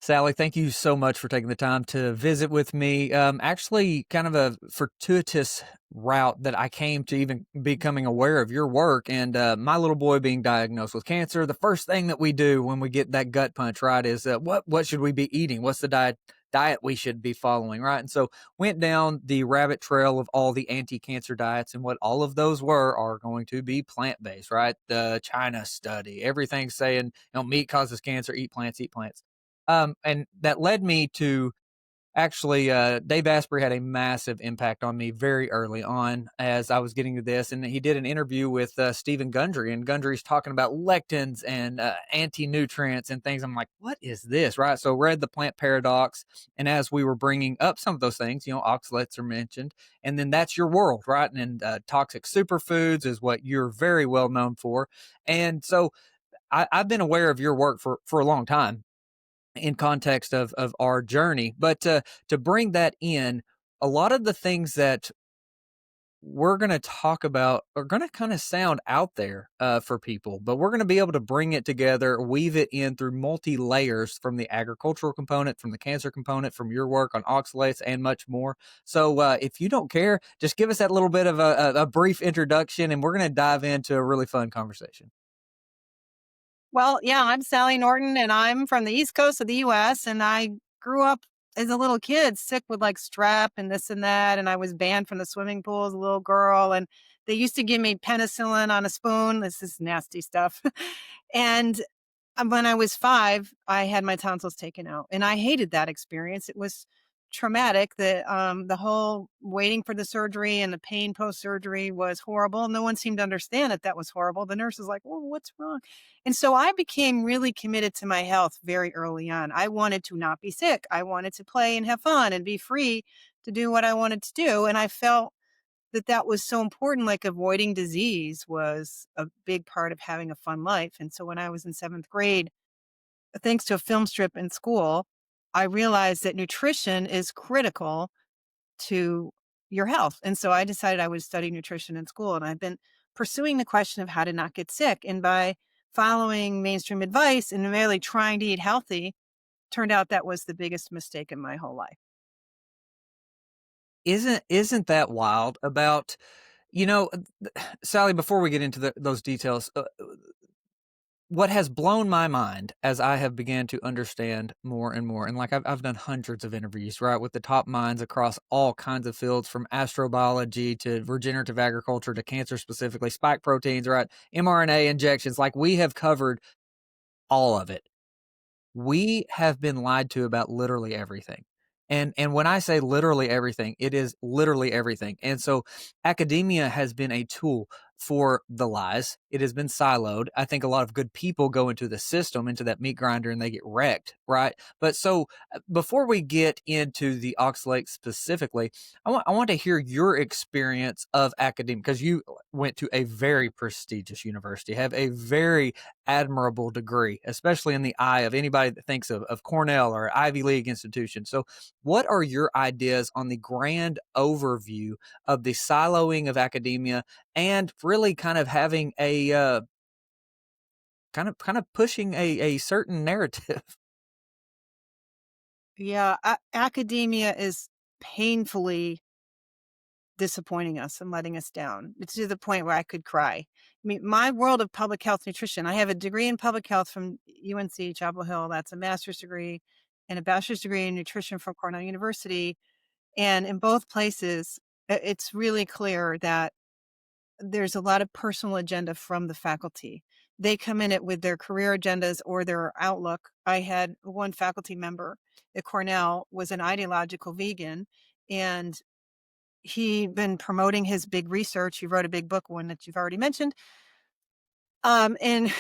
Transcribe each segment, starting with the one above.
Sally, thank you so much for taking the time to visit with me. Actually, kind of a fortuitous route that I came to even becoming aware of your work and my little boy being diagnosed with cancer. The first thing that we do when we get that gut punch, right, is what should we be eating? What's the diet we should be following, right? And so went down the rabbit trail of all the anti-cancer diets, and what all of those are going to be plant-based, right? The China study, everything saying meat causes cancer, eat plants, eat plants. And that led me to actually, Dave Asprey had a massive impact on me very early on as I was getting to this. And he did an interview with Stephen Gundry, and Gundry's talking about lectins and anti nutrients and things. I'm like, what is this? Right. So, read The Plant Paradox. And as we were bringing up some of those things, oxalates are mentioned. And then that's your world, right? And toxic superfoods is what you're very well known for. And so, I've been aware of your work for a long time in context of our journey. But to bring that in, a lot of the things that we're going to talk about are going to kind of sound out there for people, but we're going to be able to bring it together, weave it in through multi layers from the agricultural component, from the cancer component, from your work on oxalates, and much more. So if you don't care, just give us that little bit of a brief introduction, and we're going to dive into a really fun conversation. Well, yeah, I'm Sally Norton and I'm from the East Coast of the US. And I grew up as a little kid sick with like strep and this and that. And I was banned from the swimming pool as a little girl. And they used to give me penicillin on a spoon. This is nasty stuff. And when I was 5, I had my tonsils taken out, and I hated that experience. It was traumatic. The whole waiting for the surgery and the pain post-surgery was horrible. No one seemed to understand that that was horrible. The nurse was like, "Well, what's wrong?" And so I became really committed to my health very early on. I wanted to not be sick. I wanted to play and have fun and be free to do what I wanted to do, and I felt that was so important, like avoiding disease was a big part of having a fun life. And so when I was in 7th grade, thanks to a film strip in school, I realized that nutrition is critical to your health. And so I decided I would study nutrition in school. And I've been pursuing the question of how to not get sick. And by following mainstream advice and really trying to eat healthy, turned out that was the biggest mistake in my whole life. Isn't that wild about, you know, Sally, before we get into those details, what has blown my mind as I have began to understand more and more, and like I've done hundreds of interviews, right, with the top minds across all kinds of fields, from astrobiology to regenerative agriculture to cancer specifically, spike proteins, right, mRNA injections, like we have covered all of it. We have been lied to about literally everything. And when I say literally everything, it is literally everything. And so academia has been a tool for the lies. It has been siloed. I think a lot of good people go into the system, into that meat grinder, and they get wrecked, right? But so before we get into the oxalate specifically, I want to hear your experience of academia, because you went to a very prestigious university, have a very admirable degree, especially in the eye of anybody that thinks of Cornell or Ivy League institutions. So, what are your ideas on the grand overview of the siloing of academia and really kind of having a kind of pushing a certain narrative? Yeah, academia is painfully disappointing us and letting us down. It's to the point where I could cry. I mean, my world of public health nutrition, I have a degree in public health from UNC Chapel Hill. That's a master's degree and a bachelor's degree in nutrition from Cornell University. And in both places, it's really clear that there's a lot of personal agenda from the faculty. They come in it with their career agendas or their outlook. I had one faculty member at Cornell was an ideological vegan, and he been promoting his big research. He wrote a big book, one that you've already mentioned. And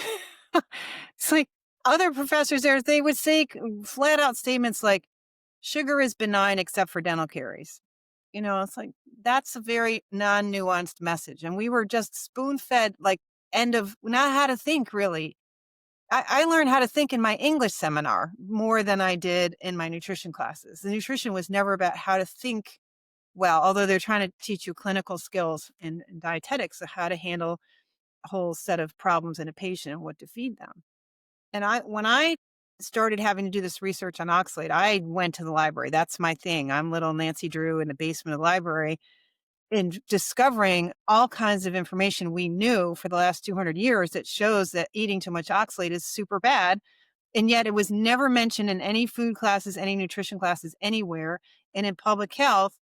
it's like other professors there, they would say flat out statements like, sugar is benign except for dental caries. It's like, that's a very non-nuanced message. And we were just spoon fed, like, end of not how to think, really. I learned how to think in my English seminar more than I did in my nutrition classes. The nutrition was never about how to think well, although they're trying to teach you clinical skills in dietetics of how to handle a whole set of problems in a patient and what to feed them. And when I started having to do this research on oxalate, I went to the library. That's my thing. I'm little Nancy Drew in the basement of the library and discovering all kinds of information we knew for the last 200 years that shows that eating too much oxalate is super bad. And yet it was never mentioned in any food classes, any nutrition classes, anywhere. And in public health,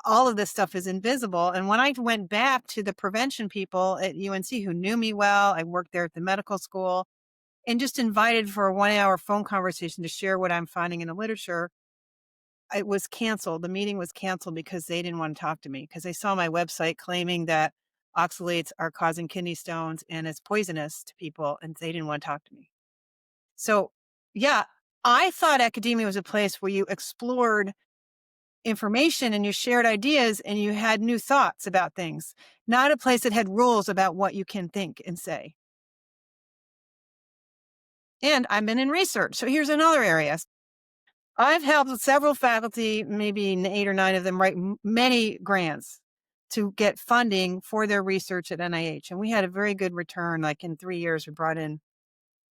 all of this stuff is invisible. And when I went back to the prevention people at UNC who knew me well, I worked there at the medical school and just invited for a 1 hour phone conversation to share what I'm finding in the literature, it was canceled. The meeting was canceled because they didn't want to talk to me because they saw my website claiming that oxalates are causing kidney stones and it's poisonous to people, and they didn't want to talk to me. So, yeah, I thought academia was a place where you explored information and you shared ideas and you had new thoughts about things, not a place that had rules about what you can think and say. And I've been in research. So here's another area. I've helped several faculty, maybe 8 or 9 of them, write many grants to get funding for their research at NIH. And we had a very good return. Like in 3 years, we brought in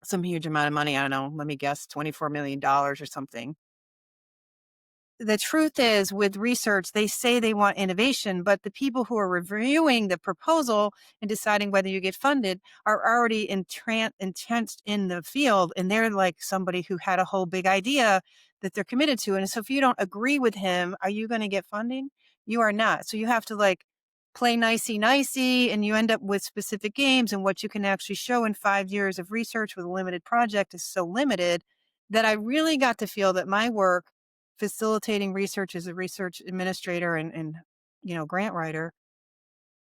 some huge amount of money. I don't know, let me guess, $24 million or something. The truth is, with research, they say they want innovation, but the people who are reviewing the proposal and deciding whether you get funded are already entrenched in the field. And they're like somebody who had a whole big idea that they're committed to. And so if you don't agree with him, are you going to get funding? You are not. So you have to like play nicey and you end up with specific games, and what you can actually show in 5 years of research with a limited project is so limited that I really got to feel that my work facilitating research as a research administrator and grant writer,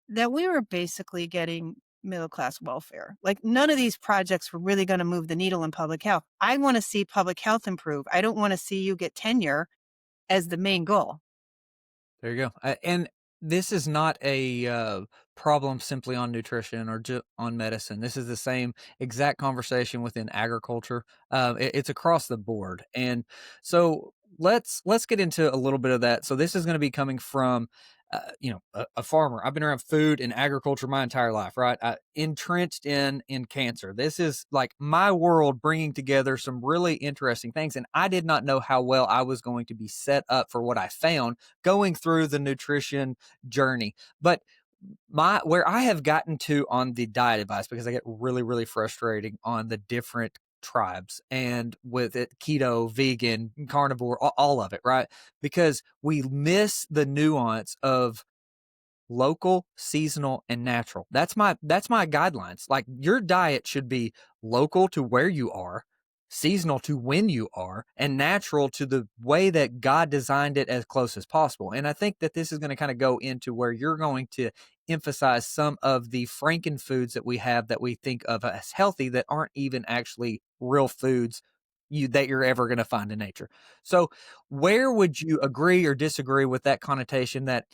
that we were basically getting middle class welfare. Like none of these projects were really going to move the needle in public health. I want to see public health improve. I don't want to see you get tenure as the main goal. There you go. And this is not a problem simply on nutrition or on medicine. This is the same exact conversation within agriculture. It's across the board. And so let's get into a little bit of that. So this is going to be coming from a farmer. I've been around food and agriculture my entire life, right? Entrenched in cancer. This is like my world, bringing together some really interesting things, and I did not know how well I was going to be set up for what I found going through the nutrition journey. But where I have gotten to on the diet advice, because I get really frustrating on the different tribes and with it, keto, vegan, carnivore, all of it, right? Because we miss the nuance of local, seasonal, and natural. That's my guidelines. Like your diet should be local to where you are, seasonal to when you are, and natural to the way that God designed it as close as possible. And I think that this is going to kind of go into where you're going to emphasize some of the franken foods that we have that we think of as healthy that aren't even actually real foods that you're ever going to find in nature. So where would you agree or disagree with that connotation that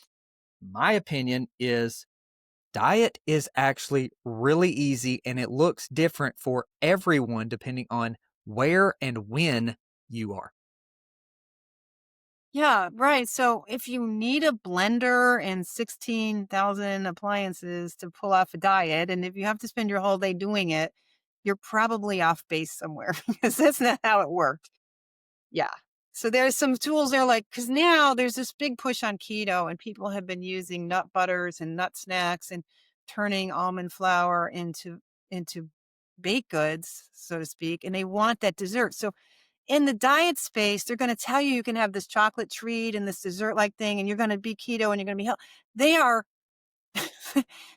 my opinion is diet is actually really easy and it looks different for everyone depending on where and when you are? Yeah, right. So if you need a blender and 16,000 appliances to pull off a diet, and if you have to spend your whole day doing it, you're probably off base somewhere because that's not how it works. Yeah. So there's some tools there, like, because now there's this big push on keto, and people have been using nut butters and nut snacks and turning almond flour into baked goods, so to speak, and they want that dessert. So in the diet space, they're going to tell you you can have this chocolate treat and this dessert like thing, and you're going to be keto and you're going to be healthy. They are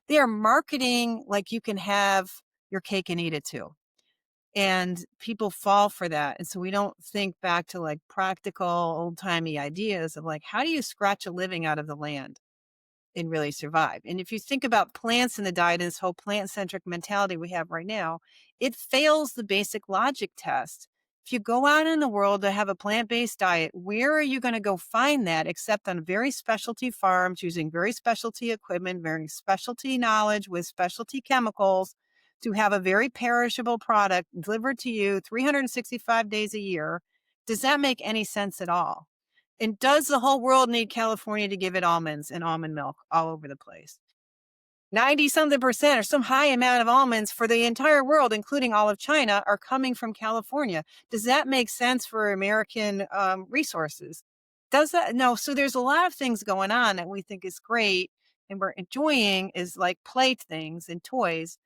they are marketing like you can have your cake and eat it too. And people fall for that. And so we don't think back to like practical old timey ideas of like, how do you scratch a living out of the land and really survive? And if you think about plants in the diet and this whole plant centric mentality we have right now, it fails the basic logic test. If you go out in the world to have a plant based diet, where are you going to go find that except on very specialty farms using very specialty equipment, very specialty knowledge with specialty chemicals to have a very perishable product delivered to you 365 days a year? Does that make any sense at all? And does the whole world need California to give it almonds and almond milk all over the place? 90 something percent or some high amount of almonds for the entire world, including all of China, are coming from California. Does that make sense for American resources? Does that? No. So there's a lot of things going on that we think is great and we're enjoying is like playthings and toys,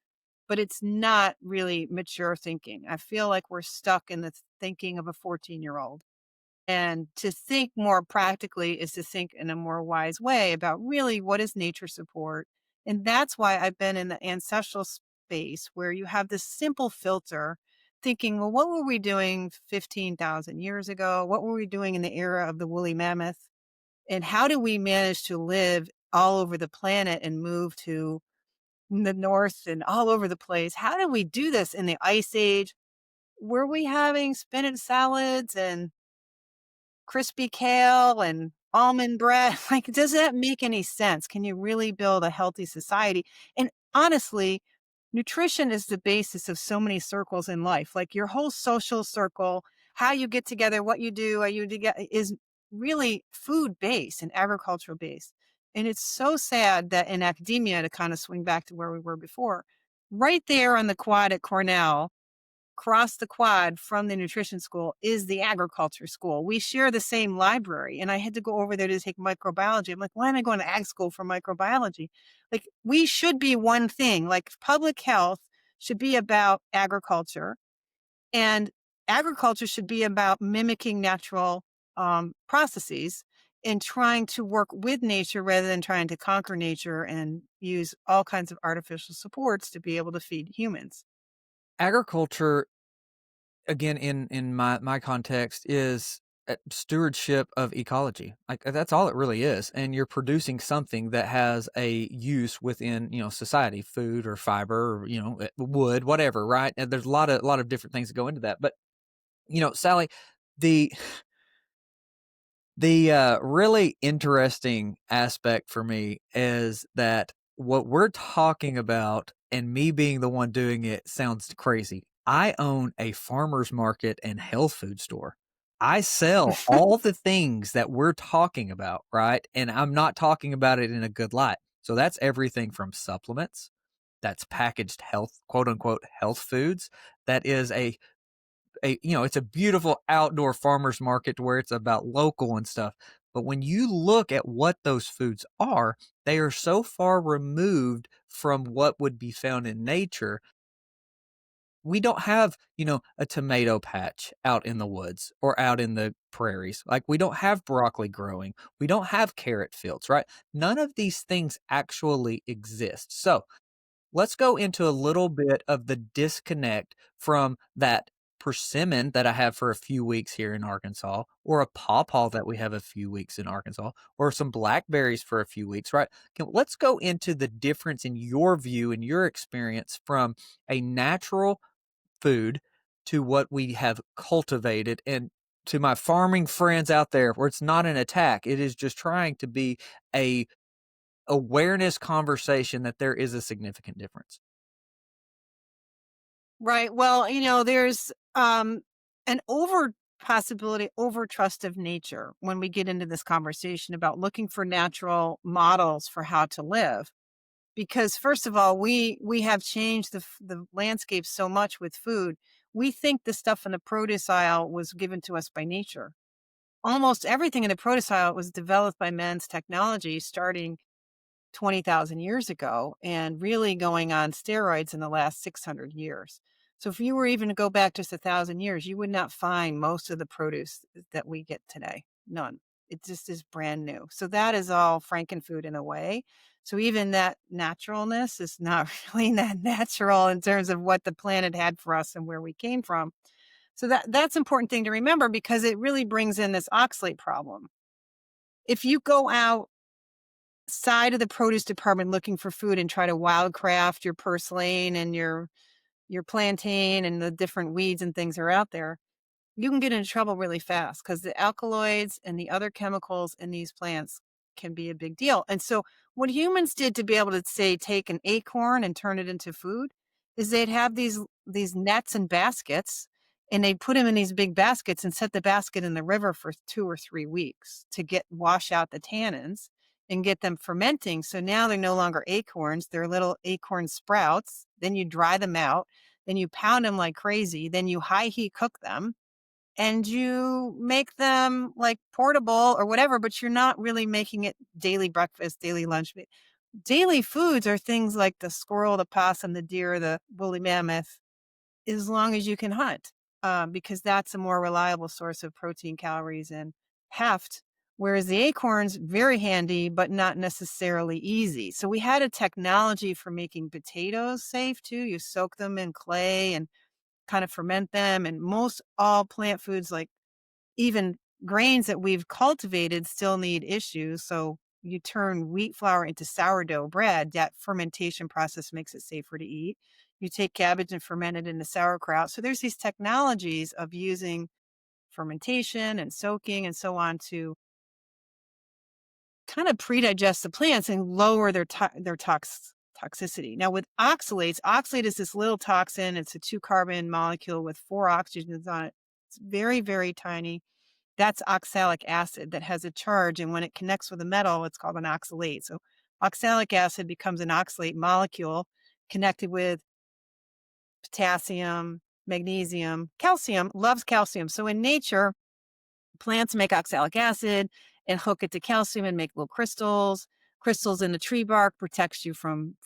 but it's not really mature thinking. I feel like we're stuck in the thinking of a 14-year-old. And to think more practically is to think in a more wise way about really what is nature support. And that's why I've been in the ancestral space where you have this simple filter thinking, well, what were we doing 15,000 years ago? What were we doing in the era of the woolly mammoth? And how do we manage to live all over the planet and move to the north and all over the place? How did we do this in the ice age? Were we having spinach salads and crispy kale and almond bread? Like, does that make any sense? Can you really build a healthy society? And honestly, nutrition is the basis of so many circles in life. Like your whole social circle, how you get together, what you do, are you together is really food based and agricultural based. And it's so sad that in academia, to kind of swing back to where we were before, right there on the quad at Cornell, across the quad from the nutrition school is the agriculture school. We share the same library, and I had to go over there to take microbiology. I'm like, why am I going to ag school for microbiology? Like, we should be one thing. Like, public health should be about agriculture, and agriculture should be about mimicking natural processes and trying to work with nature rather than trying to conquer nature and use all kinds of artificial supports to be able to feed humans. Agriculture, again, in my context, is stewardship of ecology. Like that's all it really is, and you're producing something that has a use within society, food or fiber or wood, whatever, right? And there's a lot of different things that go into that. But Sally, the the really interesting aspect for me is that what we're talking about and me being the one doing it sounds crazy. I own a farmer's market and health food store. I sell all the things that we're talking about, right? And I'm not talking about it in a good light. So that's everything from supplements, that's packaged health, quote unquote, health foods. That is it's a beautiful outdoor farmers market where it's about local and stuff. But when you look at what those foods are, they are so far removed from what would be found in nature. We don't have, a tomato patch out in the woods or out in the prairies. Like we don't have broccoli growing. We don't have carrot fields, right? None of these things actually exist. So let's go into a little bit of the disconnect from that persimmon that I have for a few weeks here in Arkansas, or a pawpaw that we have a few weeks in Arkansas, or some blackberries for a few weeks, right? Let's go into the difference in your view and your experience from a natural food to what we have cultivated. And to my farming friends out there, where it's not an attack, it is just trying to be a awareness conversation that there is a significant difference. Right. Well, there's an over possibility, over trust of nature when we get into this conversation about looking for natural models for how to live. Because first of all, we have changed the landscape so much with food. We think the stuff in the produce aisle was given to us by nature. Almost everything in the produce aisle was developed by men's technology starting 20,000 years ago and really going on steroids in the last 600 years. So if you were even to go back just 1,000 years, you would not find most of the produce that we get today. None. It just is brand new. So that is all frankenfood in a way. So even that naturalness is not really that natural in terms of what the planet had for us and where we came from. So that's an important thing to remember because it really brings in this oxalate problem. If you go out side of the produce department looking for food and try to wildcraft your purslane and your plantain and the different weeds and things are out there, you can get into trouble really fast because the alkaloids and the other chemicals in these plants can be a big deal. And so what humans did to be able to say take an acorn and turn it into food is they'd have these nets and baskets and they'd put them in these big baskets and set the basket in the river for 2 or 3 weeks to get wash out the tannins. and get them fermenting. So now they're no longer acorns, they're little acorn sprouts. Then you dry them out, then you pound them like crazy, then you high heat cook them and you make them like portable or whatever, but you're not really making it daily breakfast, daily lunch. Daily foods are things like the squirrel, the possum, the deer, the woolly mammoth, as long as you can hunt, because that's a more reliable source of protein, calories, and heft. Whereas the acorns, very handy, but not necessarily easy. So we had a technology for making potatoes safe too. You soak them in clay and kind of ferment them. And most all plant foods, like even grains that we've cultivated, still need issues. So you turn wheat flour into sourdough bread. That fermentation process makes it safer to eat. You take cabbage and ferment it into sauerkraut. So there's these technologies of using fermentation and soaking and so on to kind of pre-digest the plants and lower their toxicity. Now with oxalates, oxalate is this little toxin. It's a 2-carbon molecule with 4 oxygens on it. It's very, very tiny. That's oxalic acid that has a charge, and when it connects with a metal, it's called an oxalate. So oxalic acid becomes an oxalate molecule connected with potassium, magnesium, calcium, loves calcium. So in nature, plants make oxalic acid and hook it to calcium and make little crystals. Crystals in the tree bark protects you from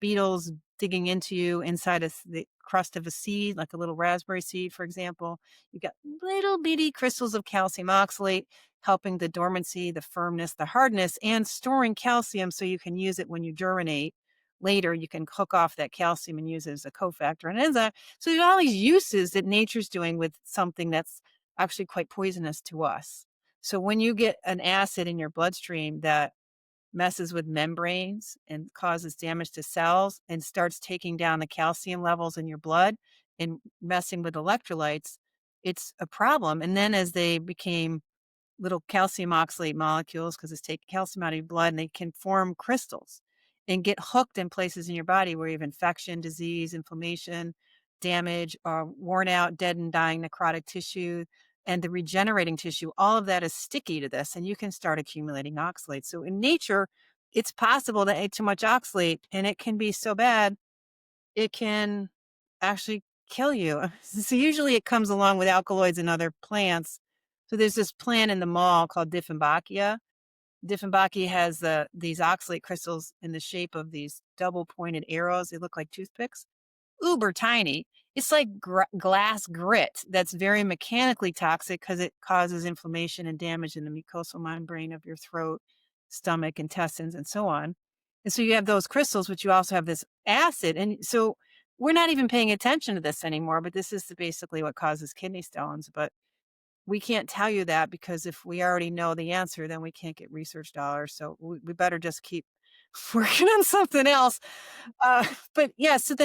beetles digging into you inside of the crust of a seed, like a little raspberry seed, for example. You got little bitty crystals of calcium oxalate helping the dormancy, the firmness, the hardness, and storing calcium so you can use it when you germinate. Later, you can hook off that calcium and use it as a cofactor and enzyme. So there's all these uses that nature's doing with something that's actually quite poisonous to us. So when you get an acid in your bloodstream that messes with membranes and causes damage to cells and starts taking down the calcium levels in your blood and messing with electrolytes, it's a problem. And then as they became little calcium oxalate molecules, because it's taking calcium out of your blood, and they can form crystals and get hooked in places in your body where you have infection, disease, inflammation, damage, or worn out, dead and dying necrotic tissue, and the regenerating tissue. All of that is sticky to this, and you can start accumulating oxalate. So in nature, it's possible to eat too much oxalate, and it can be so bad, it can actually kill you. So usually it comes along with alkaloids and other plants. So there's this plant in the mall called Dieffenbachia. Dieffenbachia has these oxalate crystals in the shape of these double pointed arrows. They look like toothpicks, uber tiny. It's like glass grit that's very mechanically toxic because it causes inflammation and damage in the mucosal membrane of your throat, stomach, intestines, and so on. And so you have those crystals, but you also have this acid. And so we're not even paying attention to this anymore, but this is basically what causes kidney stones. But we can't tell you that because if we already know the answer, then we can't get research dollars. So we better just keep working on something else. But yeah, so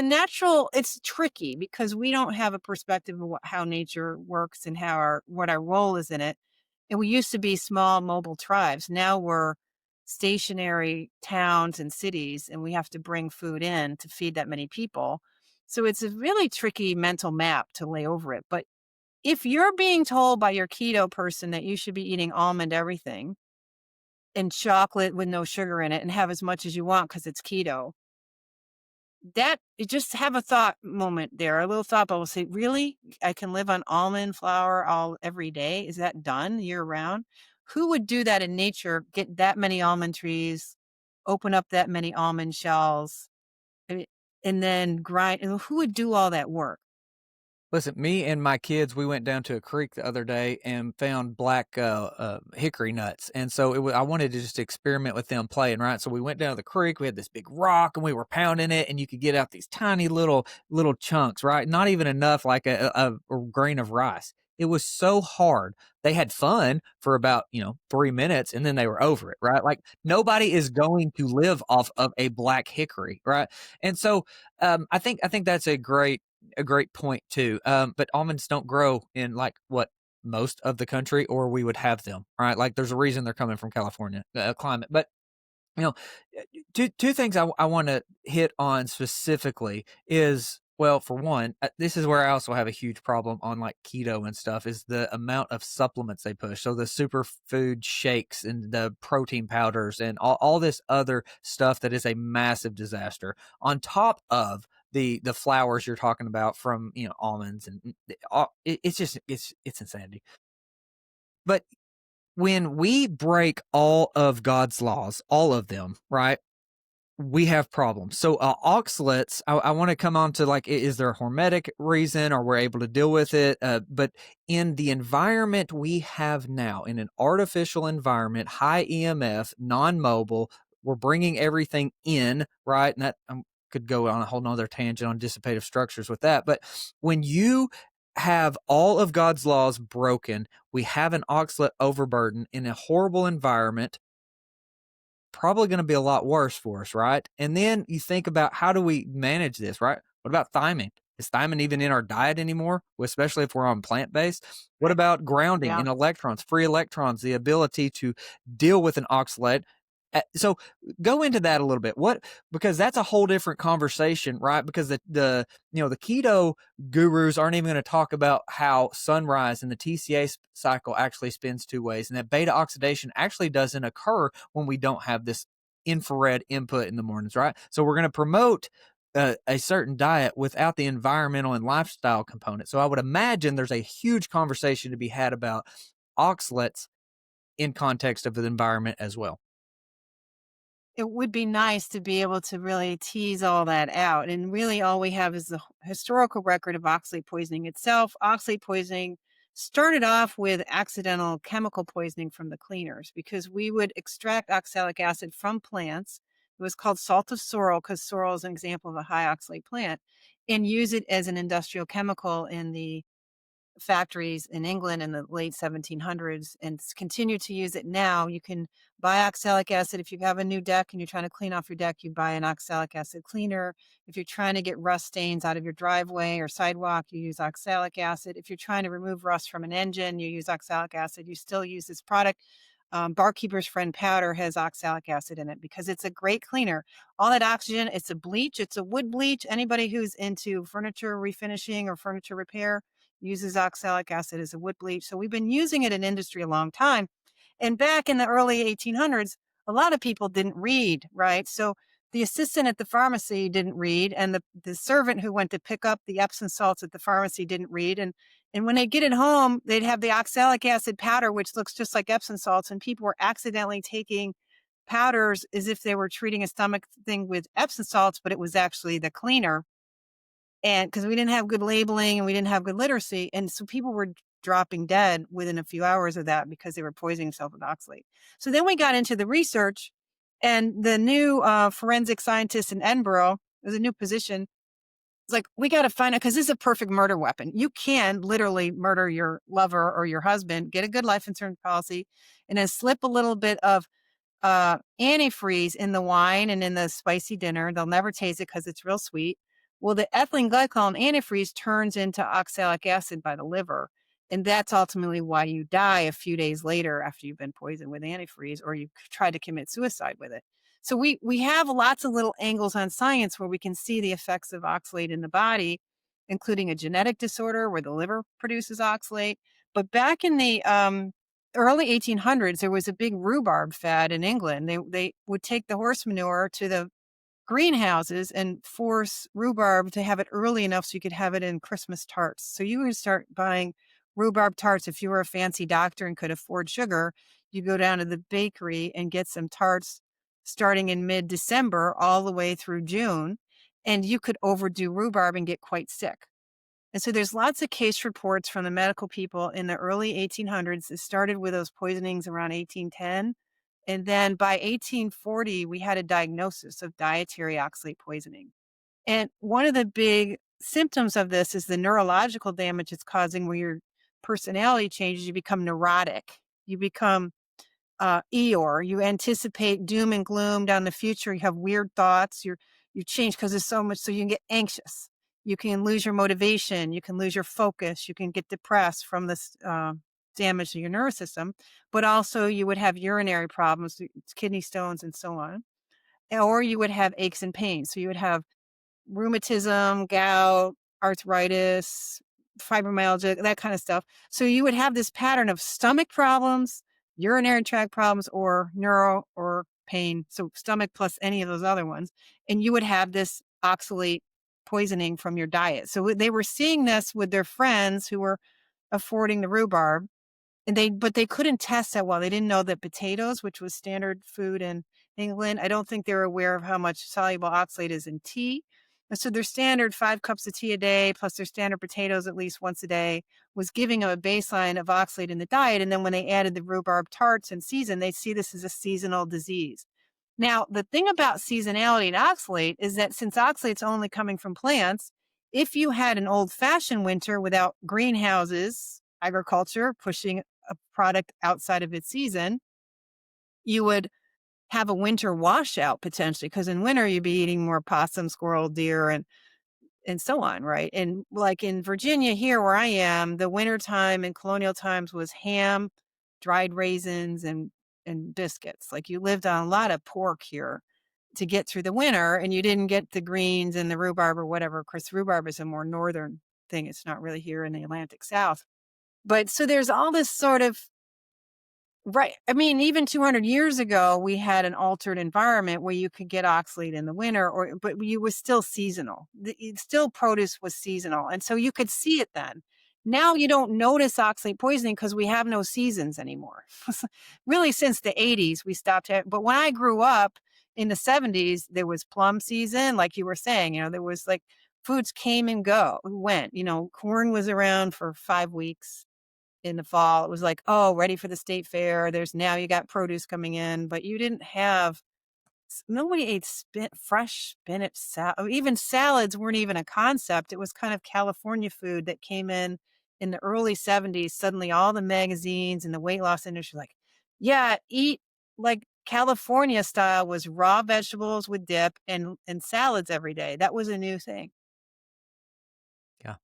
it's tricky because we don't have a perspective of how nature works and what our role is in it. And we used to be small mobile tribes. Now we're stationary towns and cities, and we have to bring food in to feed that many people. So it's a really tricky mental map to lay over it. But if you're being told by your keto person that you should be eating almond everything and chocolate with no sugar in it and have as much as you want because it's keto, that you just have a thought moment there, a little thought bubble. Say, really? I can live on almond flour every day? Is that done year round? Who would do that in nature? Get that many almond trees, open up that many almond shells, I mean, and then grind. Who would do all that work? Listen, me and my kids, we went down to a creek the other day and found black hickory nuts, and so I wanted to just experiment with them playing, right? So we went down to the creek. We had this big rock, and we were pounding it, and you could get out these tiny little chunks, right? Not even enough like a grain of rice. It was so hard. They had fun for about 3 minutes, and then they were over it, right? Like nobody is going to live off of a black hickory, right? And so I think that's a great point too. But almonds don't grow in like what most of the country, or we would have them, right? Like there's a reason they're coming from California climate. But you know, two things I want to hit on specifically is Well, for one, this is where I also have a huge problem on like keto and stuff is the amount of supplements they push. So the superfood shakes and the protein powders and all this other stuff that is a massive disaster. On top of the flours you're talking about from almonds and it's just it's insanity. But when we break all of God's laws, all of them, right? We have problems. So oxalates, I want to come on to like, is there a hormetic reason or we're able to deal with it? But in the environment we have now, in an artificial environment, high EMF, non-mobile, we're bringing everything in, right? And that could go on a whole nother tangent on dissipative structures with that. But when you have all of God's laws broken, we have an oxalate overburden in a horrible environment, probably going to be a lot worse for us, right? And then you think about how do we manage this, right? What about thiamine? Is thiamine even in our diet anymore, especially if we're on plant based? What about grounding Yeah. in electrons, free electrons, the ability to deal with an oxalate? So go into that a little bit. What because that's a whole different conversation, right? Because the keto gurus aren't even going to talk about how sunrise and the TCA cycle actually spins two ways, and that beta oxidation actually doesn't occur when we don't have this infrared input in the mornings, right? So we're going to promote a certain diet without the environmental and lifestyle component. So I would imagine there's a huge conversation to be had about oxalates in context of the environment as well. It would be nice to be able to really tease all that out. And really, all we have is the historical record of oxalate poisoning itself. Oxalate poisoning started off with accidental chemical poisoning from the cleaners because we would extract oxalic acid from plants. It was called salt of sorrel because sorrel is an example of a high oxalate plant, and use it as an industrial chemical in the factories in England in the late 1700s and continue to use it now. You can buy oxalic acid. If you have a new deck and you're trying to clean off your deck, you buy an oxalic acid cleaner. If you're trying to get rust stains out of your driveway or sidewalk, you use oxalic acid. If you're trying to remove rust from an engine, you use oxalic acid. You still use this product. Barkeeper's Friend powder has oxalic acid in it because it's a great cleaner. All that oxygen, it's a bleach, it's a wood bleach. Anybody who's into furniture refinishing or furniture repair uses oxalic acid as a wood bleach. So we've been using it in industry a long time. And back in the early 1800s, a lot of people didn't read, right? So the assistant at the pharmacy didn't read, and the servant who went to pick up the Epsom salts at the pharmacy didn't read. And when they get it home, they'd have the oxalic acid powder, which looks just like Epsom salts, and people were accidentally taking powders as if they were treating a stomach thing with Epsom salts, but it was actually the cleaner. And because we didn't have good labeling and we didn't have good literacy. And so people were dropping dead within a few hours of that because they were poisoning themselves with oxalate. So then we got into the research, and the new forensic scientist in Edinburgh, there's a new position. It's like, we got to find out because this is a perfect murder weapon. You can literally murder your lover or your husband, get a good life insurance policy, and then slip a little bit of antifreeze in the wine and in the spicy dinner. They'll never taste it because it's real sweet. Well, the ethylene glycol in antifreeze turns into oxalic acid by the liver. And that's ultimately why you die a few days later after you've been poisoned with antifreeze or you try to commit suicide with it. So we have lots of little angles on science where we can see the effects of oxalate in the body, including a genetic disorder where the liver produces oxalate. But back in the early 1800s, there was a big rhubarb fad in England. They would take the horse manure to the greenhouses and force rhubarb to have it early enough so you could have it in Christmas tarts. So you would start buying rhubarb tarts if you were a fancy doctor and could afford sugar. You go down to the bakery and get some tarts starting in mid-December all the way through June, and you could overdo rhubarb and get quite sick. And so there's lots of case reports from the medical people in the early 1800s. It started with those poisonings around 1810. And then by 1840, we had a diagnosis of dietary oxalate poisoning. And one of the big symptoms of this is the neurological damage it's causing where your personality changes. You become neurotic. You become Eeyore. You anticipate doom and gloom down the future. You have weird thoughts. You change because there's so much. So you can get anxious. You can lose your motivation. You can lose your focus. You can get depressed from this damage to your nervous system. But also, you would have urinary problems, kidney stones, and so on. Or you would have aches and pains. So you would have rheumatism, gout, arthritis, fibromyalgia, that kind of stuff. So you would have this pattern of stomach problems, urinary tract problems, or neuro or pain. So stomach plus any of those other ones. And you would have this oxalate poisoning from your diet. So they were seeing this with their friends who were affording the rhubarb. But they couldn't test that well. They didn't know that potatoes, which was standard food in England, I don't think they were aware of how much soluble oxalate is in tea. And so their standard 5 cups of tea a day, plus their standard potatoes at least once a day, was giving them a baseline of oxalate in the diet. And then when they added the rhubarb tarts in season, they see this as a seasonal disease. Now, the thing about seasonality and oxalate is that since oxalate's only coming from plants, if you had an old-fashioned winter without greenhouses, agriculture pushing a product outside of its season, you would have a winter washout potentially, because in winter you'd be eating more possum, squirrel, deer, and so on, right? And like in Virginia here where I am, the wintertime in colonial times was ham, dried raisins, and biscuits. Like you lived on a lot of pork here to get through the winter, and you didn't get the greens and the rhubarb or whatever. Of course, rhubarb is a more northern thing. It's not really here in the Atlantic South. But so there's all this sort of right. I mean, even 200 years ago, we had an altered environment where you could get oxalate in the winter, but you was still seasonal. Still produce was seasonal, and so you could see it then. Now you don't notice oxalate poisoning because we have no seasons anymore. Really, since the 80s, we stopped. But when I grew up in the 70s, there was plum season, like you were saying. There was like foods came and went. Corn was around for 5 weeks in the fall. It was like, oh, ready for the state fair. Now you got produce coming in, but you didn't have, nobody ate fresh spinach salad. Even salads weren't even a concept. It was kind of California food that came in the early 70s. Suddenly all the magazines and the weight loss industry, like, yeah, eat like California style was raw vegetables with dip and salads every day. That was a new thing. Yeah.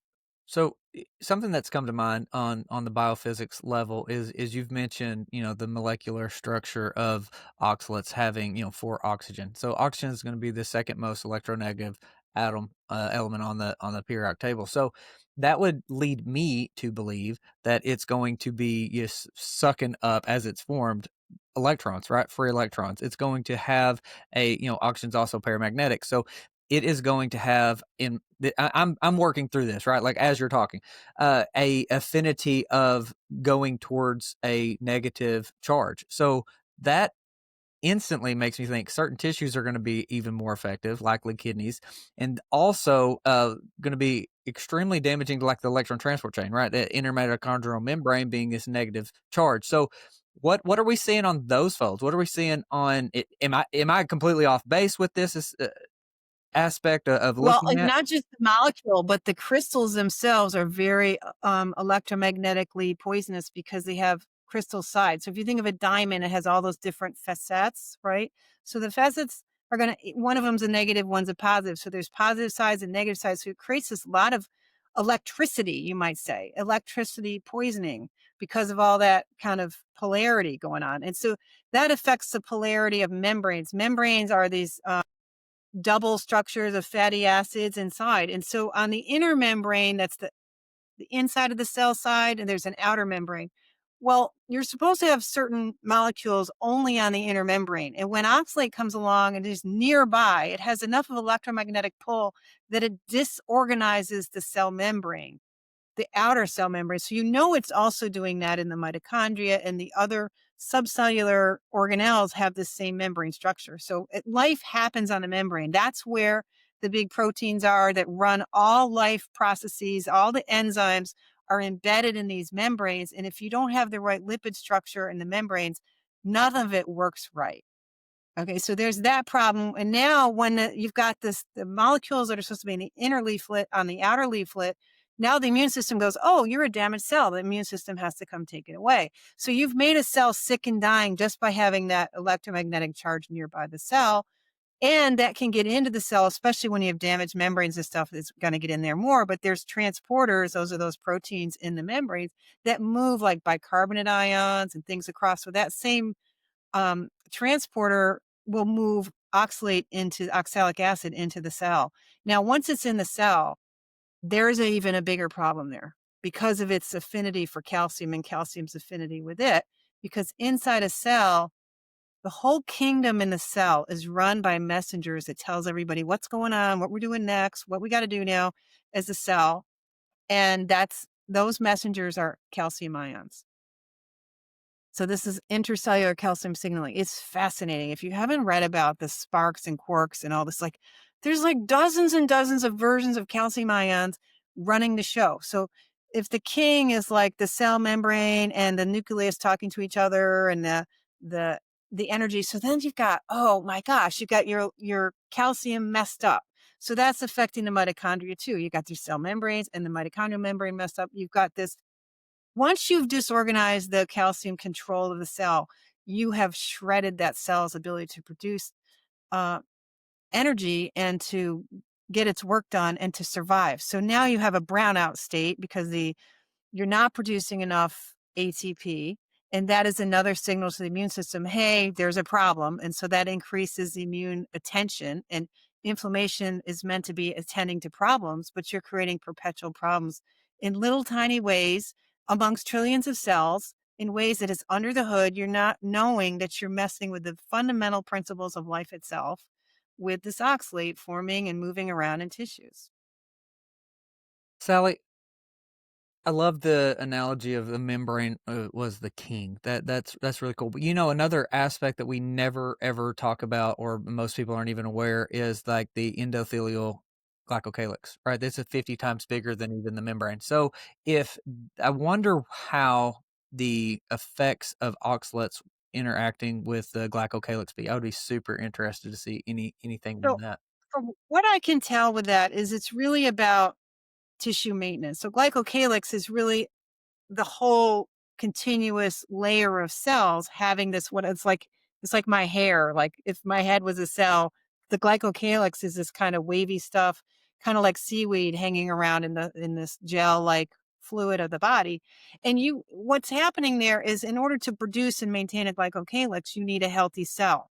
So something that's come to mind on the biophysics level is you've mentioned, the molecular structure of oxalates having, 4 oxygen. So oxygen is going to be the second most electronegative atom element on the periodic table. So that would lead me to believe that it's going to be just sucking up as it's formed electrons, right? Free electrons. It's going to have oxygen's also paramagnetic. So it is going to have I'm working through this, right? Like as you're talking, a affinity of going towards a negative charge. So that instantly makes me think certain tissues are going to be even more effective, likely kidneys, and also going to be extremely damaging to like the electron transport chain, right? The intermitochondrial membrane being this negative charge. So what are we seeing on those folds? What are we seeing on it? Am I completely off base with this aspect of Well, looking at? not just the molecule, but the crystals themselves are very electromagnetically poisonous because they have crystal sides. So if you think of a diamond, it has all those different facets, right? So the facets are one of them's a negative, one's a positive. So there's positive sides and negative sides. So it creates this lot of electricity, you might say, electricity poisoning because of all that kind of polarity going on. And so that affects the polarity of membranes. Membranes are these double structures of fatty acids inside. And so on the inner membrane, that's the inside of the cell side, and there's an outer membrane. Well, you're supposed to have certain molecules only on the inner membrane. And when oxalate comes along and is nearby, it has enough of electromagnetic pull that it disorganizes the cell membrane, the outer cell membrane. So it's also doing that in the mitochondria, and the other subcellular organelles have the same membrane structure. So life happens on the membrane. That's where the big proteins are that run all life processes. All the enzymes are embedded in these membranes. And if you don't have the right lipid structure in the membranes, none of it works right. Okay, so there's that problem. And now when you've got the molecules that are supposed to be in the inner leaflet on the outer leaflet, now the immune system goes, oh, you're a damaged cell. The immune system has to come take it away. So you've made a cell sick and dying just by having that electromagnetic charge nearby the cell. And that can get into the cell, especially when you have damaged membranes and stuff, it's going to get in there more. But there's transporters, those are those proteins in the membranes that move like bicarbonate ions and things across. So that same transporter will move oxalate into oxalic acid into the cell. Now, once it's in the cell, there's even a bigger problem there because of its affinity for calcium and calcium's affinity with it. Because inside a cell, the whole kingdom in the cell is run by messengers that tells everybody what's going on, what we're doing next, what we got to do now as a cell. And those messengers are calcium ions. So this is intercellular calcium signaling. It's fascinating. If you haven't read about the sparks and quarks and all this, like there's like dozens and dozens of versions of calcium ions running the show. So if the king is like the cell membrane and the nucleus talking to each other and the the energy, so then you've got, oh my gosh, you've got your calcium messed up. So that's affecting the mitochondria too. You got your cell membranes and the mitochondrial membrane messed up. You've got this once you've disorganized the calcium control of the cell, you have shredded that cell's ability to produce uh, energy and to get its work done and to survive. So now you have a brownout state because you're not producing enough ATP. And that is another signal to the immune system, hey, there's a problem. And so that increases the immune attention. And inflammation is meant to be attending to problems, but you're creating perpetual problems in little tiny ways amongst trillions of cells in ways that is under the hood. You're not knowing that you're messing with the fundamental principles of life itself with this oxalate forming and moving around in tissues. Sally, I love the analogy of the membrane was the king. That's really cool. But another aspect that we never ever talk about, or most people aren't even aware, is like the endothelial glycocalyx. Right, this is 50 times bigger than even the membrane. So, if I wonder how the effects of oxalates interacting with the glycocalyx be, I would be super interested to see anything on So, that. from what I can tell with that is it's really about tissue maintenance. So glycocalyx is really the whole continuous layer of cells having this what it's like my hair. Like if my head was a cell, the glycocalyx is this kind of wavy stuff, kind of like seaweed hanging around in this gel like fluid of the body. And what's happening there is in order to produce and maintain a glycocalyx, you need a healthy cell.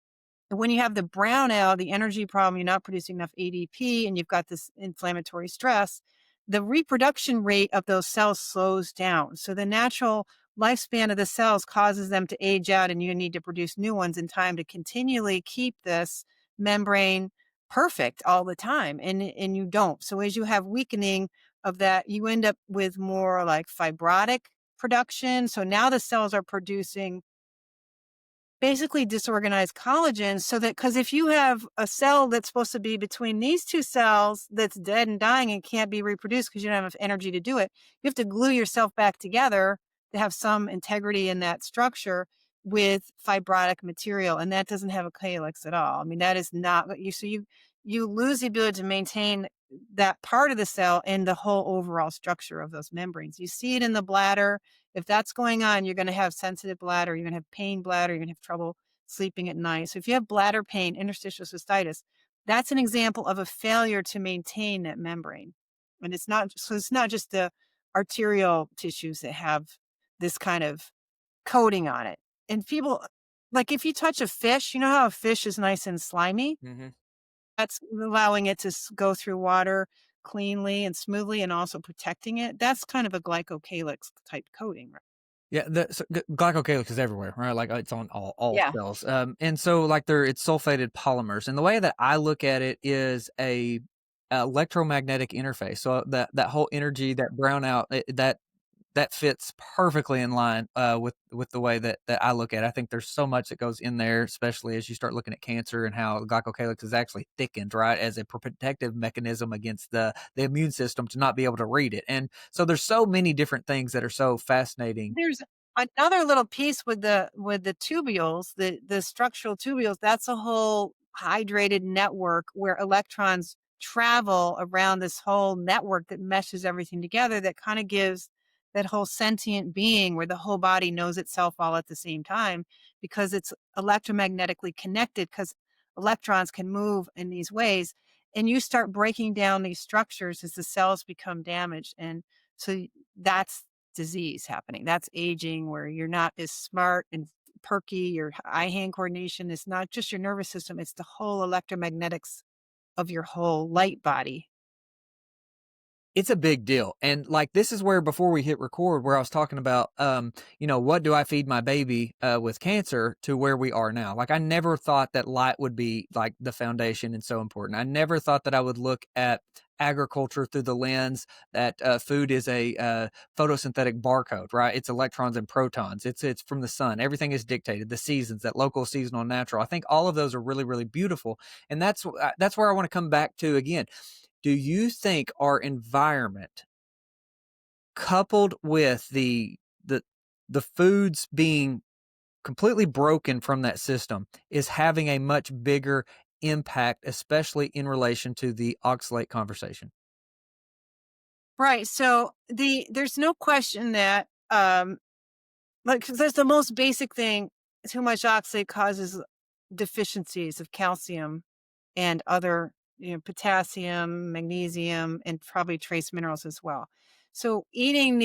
And when you have the brownout, the energy problem, you're not producing enough ADP and you've got this inflammatory stress, the reproduction rate of those cells slows down. So the natural lifespan of the cells causes them to age out and you need to produce new ones in time to continually keep this membrane perfect all the time. And you don't. So as you have weakening of that, you end up with more like fibrotic production. So now the cells are producing basically disorganized collagen so that because if you have a cell that's supposed to be between these two cells that's dead and dying and can't be reproduced because you don't have enough energy to do it, you have to glue yourself back together to have some integrity in that structure with fibrotic material, and that doesn't have a calyx at all. I mean, that is not what you lose the ability to maintain that part of the cell and the whole overall structure of those membranes. You see it in the bladder. If that's going on, you're going to have sensitive bladder, you're going to have pain bladder, you're going to have trouble sleeping at night. So if you have bladder pain, interstitial cystitis, that's an example of a failure to maintain that membrane. And it's not just the arterial tissues that have this kind of coating on it. And people like if you touch a fish, you know how a fish is nice and slimy? Hmm. That's allowing it to go through water cleanly and smoothly and also protecting it. That's kind of a glycocalyx type coating, right? Yeah, glycocalyx is everywhere, right? Like it's on all Yeah. cells. And so like it's sulfated polymers. And the way that I look at it is a electromagnetic interface. So that whole energy, that brownout, that fits perfectly in line with the way that I look at it. I think there's so much that goes in there, especially as you start looking at cancer and how glycocalyx is actually thickened, right, as a protective mechanism against the immune system to not be able to read it. And so there's so many different things that are so fascinating. There's another little piece with the tubules, the structural tubules. That's a whole hydrated network where electrons travel around this whole network that meshes everything together that kind of gives that whole sentient being where the whole body knows itself all at the same time because it's electromagnetically connected because electrons can move in these ways and you start breaking down these structures as the cells become damaged and so that's disease happening. That's aging where you're not as smart and perky, your eye-hand coordination. It's not just your nervous system, it's the whole electromagnetics of your whole light body. It's a big deal. And like, this is where, before we hit record, where I was talking about, what do I feed my baby with cancer, to where we are now. Like, I never thought that light would be like the foundation and so important. I never thought that I would look at agriculture through the lens that food is a photosynthetic barcode, right? It's electrons and protons. It's from the sun. Everything is dictated. The seasons, that local, seasonal, natural. I think all of those are really, really beautiful. And that's where I want to come back to again. Do you think our environment, coupled with the foods being completely broken from that system, is having a much bigger impact, especially in relation to the oxalate conversation? Right. So there's no question that like 'cause there's the most basic thing, too much oxalate causes deficiencies of calcium and other, potassium, magnesium, and probably trace minerals as well. So eating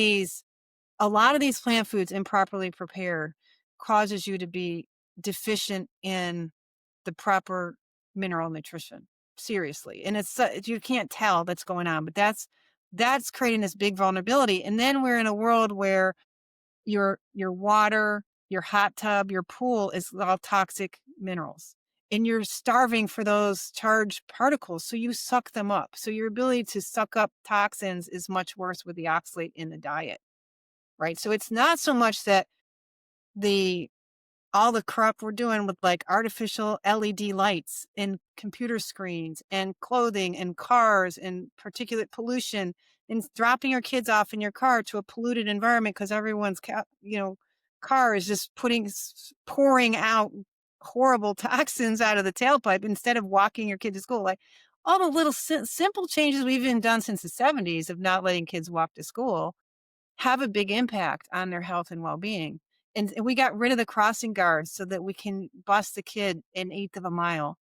a lot of these plant foods improperly prepared causes you to be deficient in the proper mineral nutrition. Seriously. And you can't tell that's going on, but that's creating this big vulnerability. And then we're in a world where your water, your hot tub, your pool is all toxic minerals. And you're starving for those charged particles. So you suck them up. So your ability to suck up toxins is much worse with the oxalate in the diet. Right. So it's not so much that the all the crap we're doing with like artificial LED lights and computer screens and clothing and cars and particulate pollution and dropping your kids off in your car to a polluted environment because everyone's car is just pouring out horrible toxins out of the tailpipe instead of walking your kid to school. Like all the little simple changes we've even done since the 70s of not letting kids walk to school have a big impact on their health and well-being. And we got rid of the crossing guards so that we can bus the kid an eighth of a mile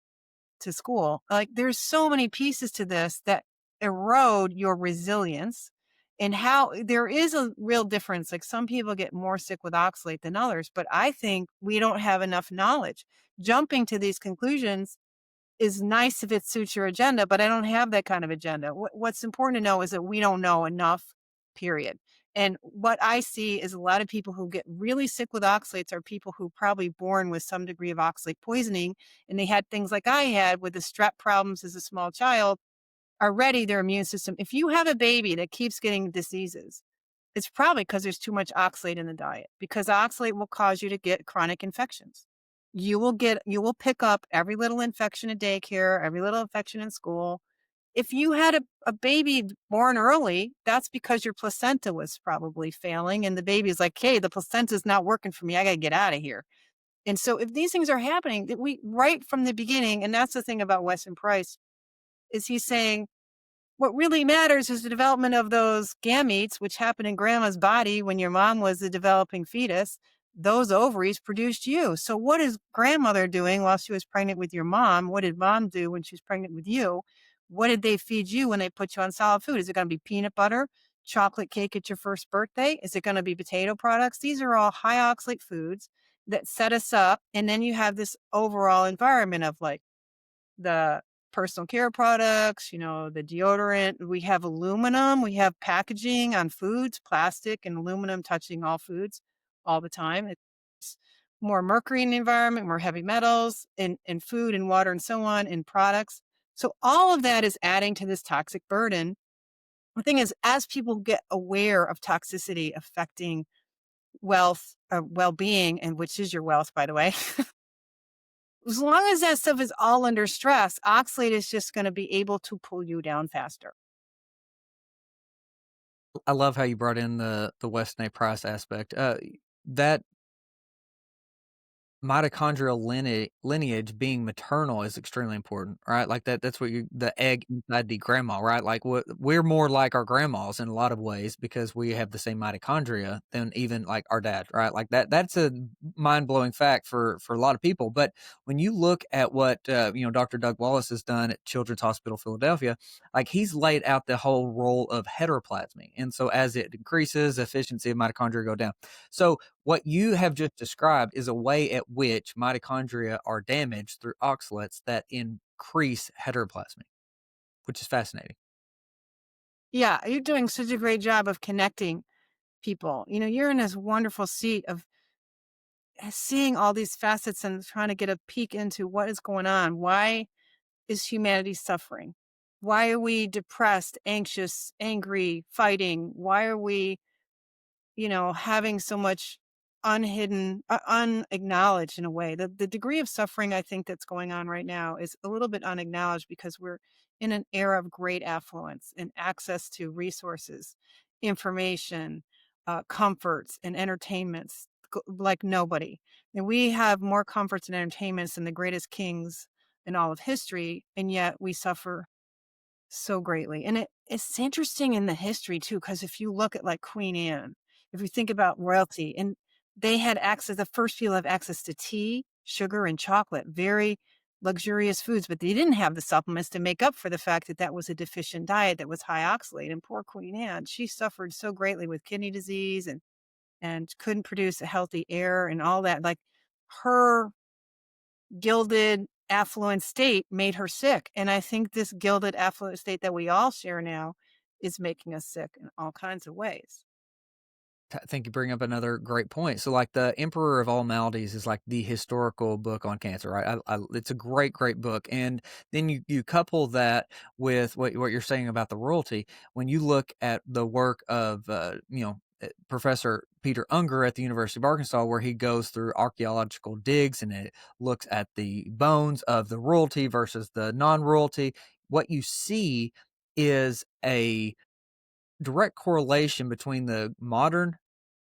to school. Like there's so many pieces to this that erode your resilience, and how there is a real difference. Like some people get more sick with oxalate than others, but I think we don't have enough knowledge. Jumping to these conclusions is nice if it suits your agenda, but I don't have that kind of agenda. What's important to know is that we don't know enough, period. And what I see is a lot of people who get really sick with oxalates are people who probably born with some degree of oxalate poisoning, and they had things like I had with the strep problems as a small child. Already their immune system. If you have a baby that keeps getting diseases, it's probably because there's too much oxalate in the diet, because oxalate will cause you to get chronic infections. You will pick up every little infection at daycare, every little infection in school. If you had a baby born early, that's because your placenta was probably failing. And the baby's like, hey, the placenta's not working for me. I got to get out of here. And so if these things are happening, that we right from the beginning, and that's the thing about Weston Price, is he's saying, what really matters is the development of those gametes, which happen in grandma's body when your mom was a developing fetus. Those ovaries produced you. So what is grandmother doing while she was pregnant with your mom? What did mom do when she was pregnant with you? What did they feed you when they put you on solid food? Is it going to be peanut butter, chocolate cake at your first birthday? Is it going to be potato products? These are all high oxalate foods that set us up. And then you have this overall environment of like the personal care products, the deodorant. We have aluminum. We have packaging on foods, plastic and aluminum touching all foods all the time. It's more mercury in the environment, more heavy metals in food and water and so on in products. So all of that is adding to this toxic burden. The thing is, as people get aware of toxicity affecting wealth, well-being, and which is your wealth, by the way, as long as that stuff is all under stress, oxalate is just going to be able to pull you down faster. I love how you brought in the Weston A. Price aspect. That mitochondrial lineage being maternal is extremely important, right? Like that's what the egg inside the grandma, right? Like we're more like our grandmas in a lot of ways because we have the same mitochondria than even like our dad, right? Like that's a mind-blowing fact for a lot of people. But when you look at what Dr. Doug Wallace has done at Children's Hospital Philadelphia, like he's laid out the whole role of heteroplasmy. And so as it increases, efficiency of mitochondria go down. So what you have just described is a way at which mitochondria are damaged through oxalates that increase heteroplasmy, which is fascinating. Yeah, you're doing such a great job of connecting people. You're in this wonderful seat of seeing all these facets and trying to get a peek into what is going on. Why is humanity suffering? Why are we depressed, anxious, angry, fighting? Why are we having so much unhidden, unacknowledged in a way. The degree of suffering I think that's going on right now is a little bit unacknowledged because we're in an era of great affluence and access to resources, information, comforts, and entertainments like nobody. And we have more comforts and entertainments than the greatest kings in all of history, and yet we suffer so greatly. And it's interesting in the history too, because if you look at like Queen Anne, if you think about royalty, and they had access, the first people have access to tea, sugar, and chocolate, very luxurious foods, but they didn't have the supplements to make up for the fact that that was a deficient diet that was high oxalate. And poor Queen Anne, she suffered so greatly with kidney disease and couldn't produce a healthy air and all that. Like her gilded affluent state made her sick. And I think this gilded affluent state that we all share now is making us sick in all kinds of ways. I think you bring up another great point. So, like, the Emperor of All Maladies is like the historical book on cancer, right? It's a great, great book. And then you couple that with what you're saying about the royalty. When you look at the work of, Professor Peter Unger at the University of Arkansas, where he goes through archaeological digs and it looks at the bones of the royalty versus the non-royalty, what you see is a direct correlation between the modern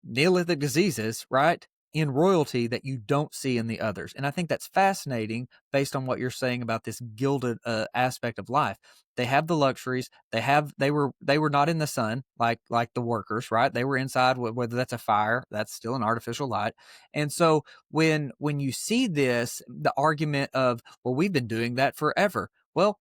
Neolithic diseases, right, in royalty that you don't see in the others. And I think that's fascinating based on what you're saying about this gilded aspect of life. They have the luxuries. They were not in the sun like the workers, right? They were inside. Whether that's a fire, that's still an artificial light. And so when you see this, the argument of, well, we've been doing that forever. Well,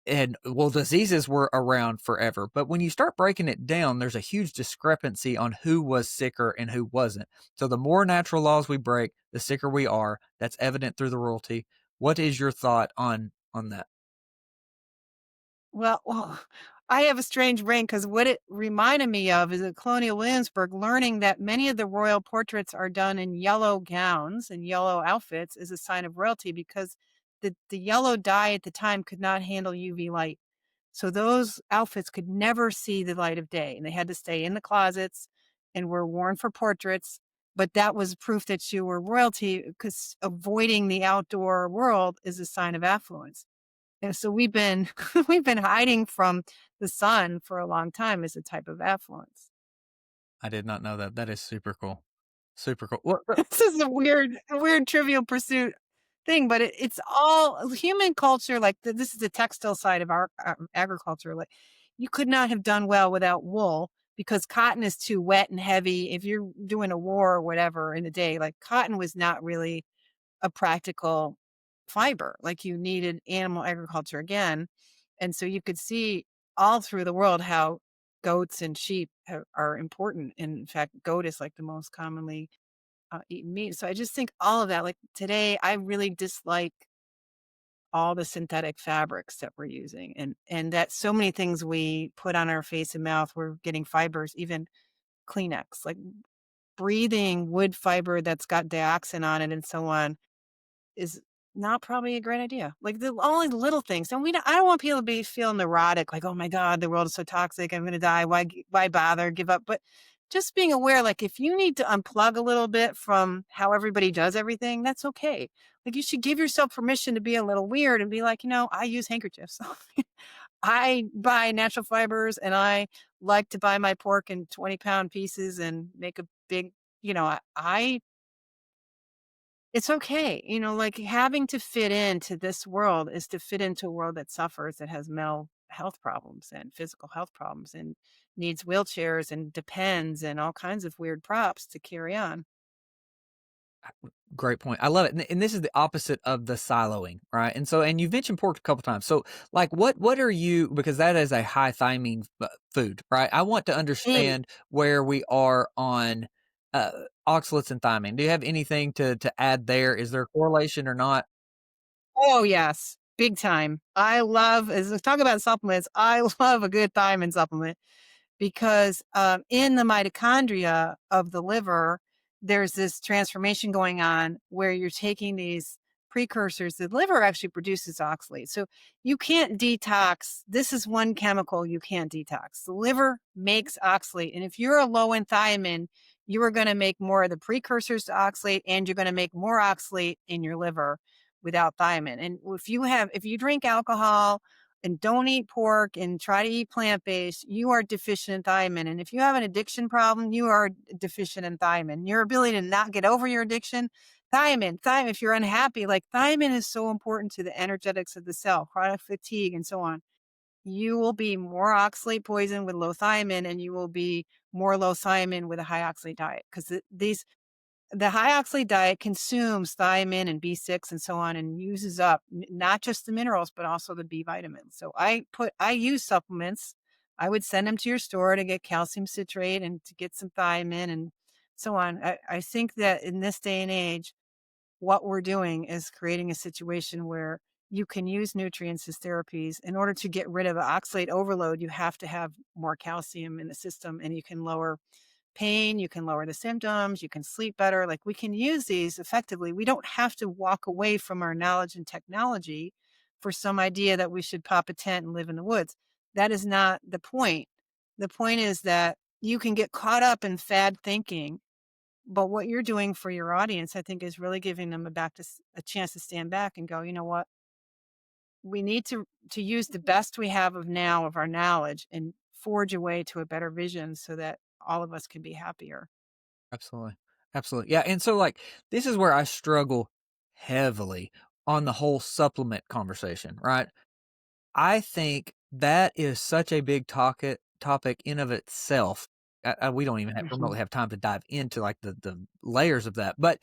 diseases were around forever. But when you start breaking it down, there's a huge discrepancy on who was sicker and who wasn't. So the more natural laws we break, the sicker we are. That's evident through the royalty. What is your thought on that? Well, I have a strange brain because what it reminded me of is at Colonial Williamsburg, learning that many of the royal portraits are done in yellow gowns and yellow outfits is a sign of royalty because the yellow dye at the time could not handle UV light. So those outfits could never see the light of day, and they had to stay in the closets and were worn for portraits. But that was proof that you were royalty because avoiding the outdoor world is a sign of affluence. And so we've been we've been hiding from the sun for a long time as a type of affluence. I did not know that. That is super cool. Super cool. What, This is a weird trivial pursuit thing, but it's all human culture. Like this is the textile side of our agriculture. Like you could not have done well without wool because cotton is too wet and heavy. If you're doing a war or whatever in the day, like cotton was not really a practical fiber. Like you needed animal agriculture again, and so you could see all through the world how goats and sheep are important. And in fact, goat is like the most commonly eaten meat. So I just think all of that, like today, I really dislike all the synthetic fabrics that we're using and that so many things we put on our face and mouth, we're getting fibers, even Kleenex, like breathing wood fiber that's got dioxin on it and so on is not probably a great idea. Like the only little things. And I don't want people to be feel neurotic, like, oh my God, the world is so toxic. I'm going to die. Why bother? Give up. But just being aware, like if you need to unplug a little bit from how everybody does everything, that's okay. Like you should give yourself permission to be a little weird and be like, I use handkerchiefs. I buy natural fibers and I like to buy my pork in 20-pound pieces and make a big, I it's okay. Like having to fit into this world is to fit into a world that suffers, that has mental health problems and physical health problems and needs wheelchairs and depends and all kinds of weird props to carry on. Great point. I love it. And this is the opposite of the siloing, right? And you've mentioned pork a couple times. So, like, what are you, because that is a high thiamine food, right? I want to Mm. understand where we are on uh, oxalates and thiamine. Do you have anything to add there? Is there a correlation or not? Oh, yes, big time. I love as we talk about supplements, I love a good thiamine supplement because, in the mitochondria of the liver, there's this transformation going on where you're taking these precursors. The liver actually produces oxalate. So you can't detox. This is one chemical you can't detox. The liver makes oxalate. And if you're a low in thiamine, you are going to make more of the precursors to oxalate and you're going to make more oxalate in your liver without thiamine. And if you drink alcohol, and don't eat pork and try to eat plant-based, you are deficient in thiamine. And if you have an addiction problem, you are deficient in thiamine. Your ability to not get over your addiction, thiamine, if you're unhappy, like thiamine is so important to the energetics of the cell, chronic fatigue and so on. You will be more oxalate poison with low thiamine and you will be more low thiamine with a high oxalate diet because the high oxalate diet consumes thiamine and B6 and so on and uses up not just the minerals, but also the B vitamins. So I use supplements. I would send them to your store to get calcium citrate and to get some thiamine and so on. I think that in this day and age, what we're doing is creating a situation where you can use nutrients as therapies. In order to get rid of oxalate overload, you have to have more calcium in the system and you can lower pain, you can lower the symptoms, you can sleep better. Like we can use these effectively. We don't have to walk away from our knowledge and technology for some idea that we should pop a tent and live in the woods. That is not the point. The point is that you can get caught up in fad thinking, but what you're doing for your audience, I think, is really giving them a chance to stand back and go, you know what? We need to use the best we have of now of our knowledge and forge a way to a better vision so that all of us can be happier. Absolutely. Absolutely. Yeah, and so, like, this is where I struggle heavily on the whole supplement conversation, right? I think that is such a big topic in of itself. We don't even Mhm. remotely have time to dive into, like, the layers of that, but